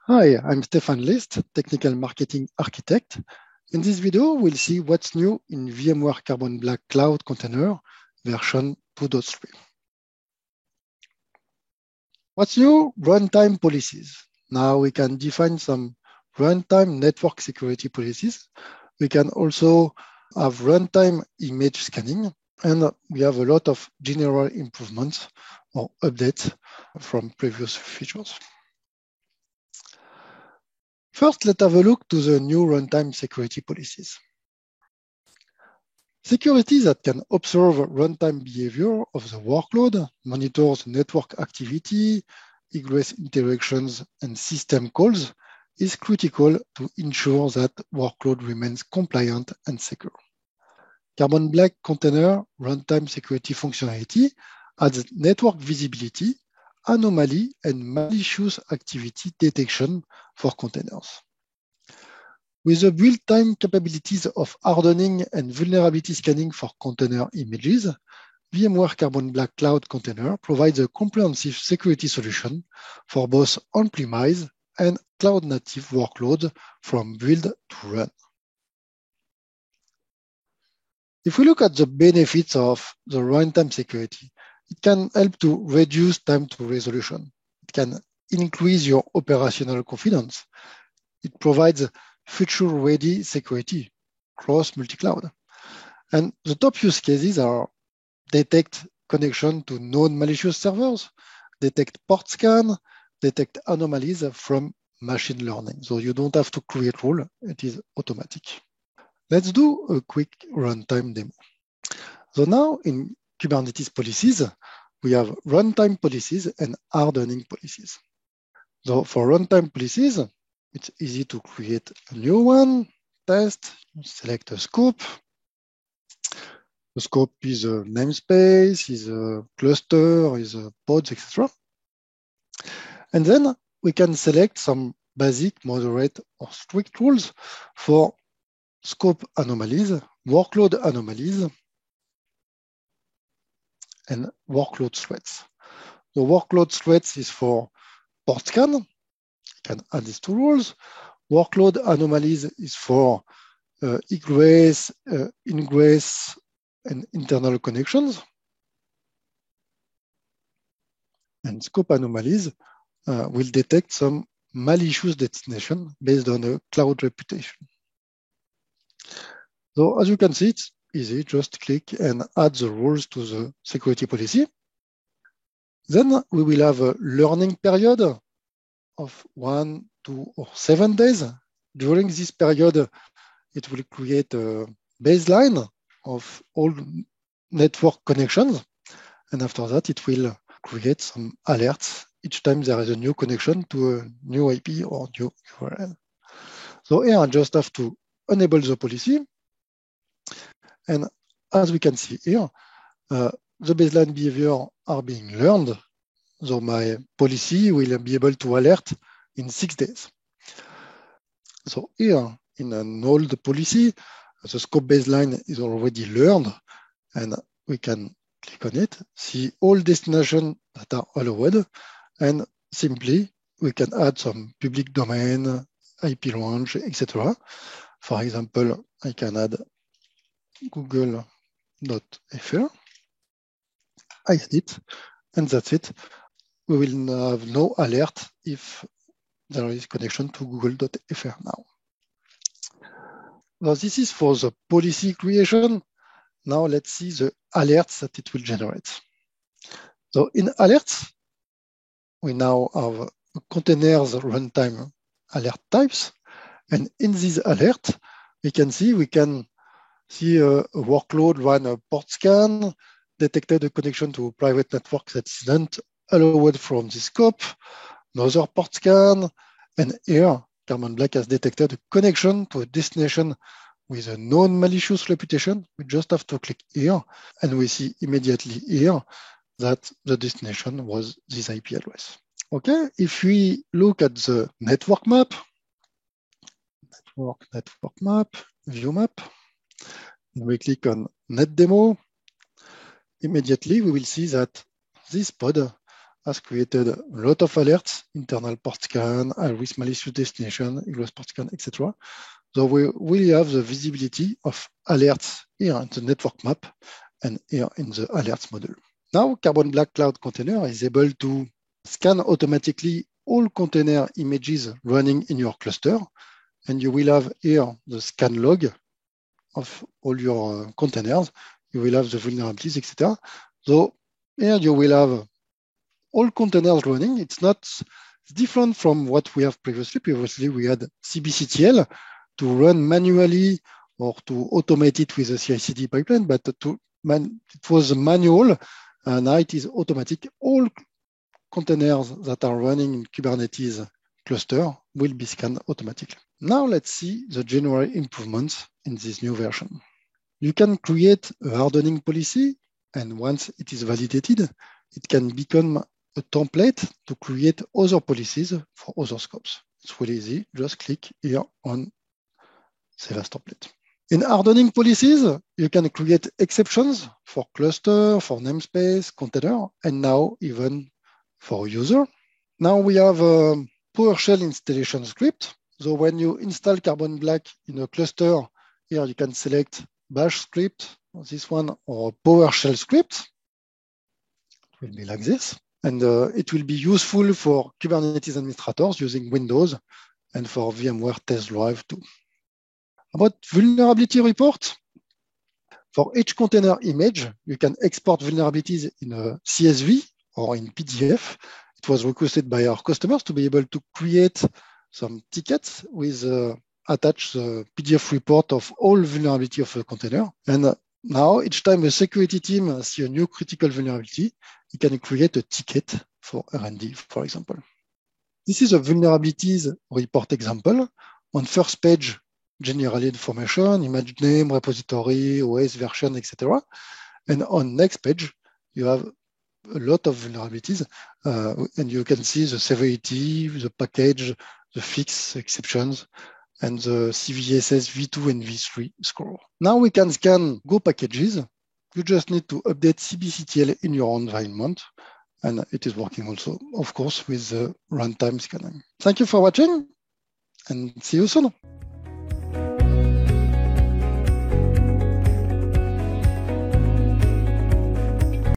Hi, I'm Stefan List, Technical Marketing Architect. In this video, we'll see what's new in VMware Carbon Black Cloud Container version 2.3. What's new? Runtime policies. Now we can define some runtime network security policies. We can also have runtime image scanning, and we have a lot of general improvements or updates from previous features. First, let's have a look to the new runtime security policies. Security that can observe runtime behavior of the workload, monitors network activity, egress interactions, and system calls is critical to ensure that workload remains compliant and secure. Carbon Black Container runtime security functionality adds network visibility, anomaly, and malicious activity detection for containers. With the built-in capabilities of hardening and vulnerability scanning for container images, VMware Carbon Black Cloud Container provides a comprehensive security solution for both on-premise and cloud-native workloads from build to run. If we look at the benefits of the runtime security, it can help to reduce time to resolution. It can increase your operational confidence. It provides future-ready security across multi-cloud. And the top use cases are detect connection to known malicious servers, detect port scan, detect anomalies from machine learning. So you don't have to create rule, it is automatic. Let's do a quick runtime demo. So now in Kubernetes policies, we have runtime policies and hardening policies. So for runtime policies, it's easy to create a new one, test, select a scope. The scope is a namespace, is a cluster, is a pods, etc. And then we can select some basic, moderate, or strict rules for scope anomalies, workload anomalies, and workload threats. The workload threats is for port scan. You can add these two rules. Workload anomalies is for egress, ingress, and internal connections. And scope anomalies will detect some malicious destination based on a cloud reputation. So as you can see, it's easy. Just click and add the rules to the security policy. Then we will have a learning period of 1, 2, or 7 days. During this period, it will create a baseline of all network connections. And after that, it will create some alerts each time there is a new connection to a new IP or new URL. So here I just have to enable the policy. And as we can see here, the baseline behavior are being learned. So my policy will be able to alert in 6 days. So here in an old policy, the scope baseline is already learned, and we can click on it, see all destinations that are allowed, and simply we can add some public domain, IP range, etc. For example, I can add google.fr. I add it, and that's it. We will have no alert if there is connection to google.fr now. Now this is for the policy creation. Now let's see the alerts that it will generate. So in alerts, we now have containers runtime alert types. And in this alert, we can see a workload run a port scan, detected a connection to a private network that isn't allowed from the scope, another port scan, and here Carbon Black has detected a connection to a destination with a known malicious reputation. We just have to click here, and we see immediately here that the destination was this IP address. Okay, if we look at the network map, network map, view map, and we click on net demo, immediately we will see that this pod has created a lot of alerts, internal port scan, high-risk malicious destination, egress port scan, etc. So we really have the visibility of alerts here in the network map and here in the alerts model. Now, Carbon Black Cloud Container is able to scan automatically all container images running in your cluster. And you will have here the scan log of all your containers. You will have the vulnerabilities, etc. So here you will have all containers running. It's different from what we have previously. Previously, we had CBCTL to run manually or to automate it with a CI/CD pipeline, but it was manual, and now it is automatic. All containers that are running in Kubernetes cluster will be scanned automatically. Now let's see the general improvements in this new version. You can create a hardening policy, and once it is validated, it can become a template to create other policies for other scopes. It's really easy. Just click here on Save as Template. In hardening policies, you can create exceptions for cluster, for namespace, container, and now even for user. Now we have a PowerShell installation script. So when you install Carbon Black in a cluster, here you can select bash script, this one, or PowerShell script. It will be like this. And it will be useful for Kubernetes administrators using Windows and for VMware test drive too. About vulnerability report, for each container image, you can export vulnerabilities in a CSV or in PDF. It was requested by our customers to be able to create some tickets with attach the PDF report of all vulnerability of a container. And now each time a security team see a new critical vulnerability, it can create a ticket for R&D, for example. This is a vulnerabilities report example. On first page, general information, image name, repository, OS version, etc. And on next page, you have a lot of vulnerabilities, and you can see the severity, the package, the fix, exceptions, and the CVSS v2 and v3 score. Now we can scan Go packages. You just need to update CBCTL in your environment, and it is working also, of course, with the runtime scanning. Thank you for watching, and see you soon.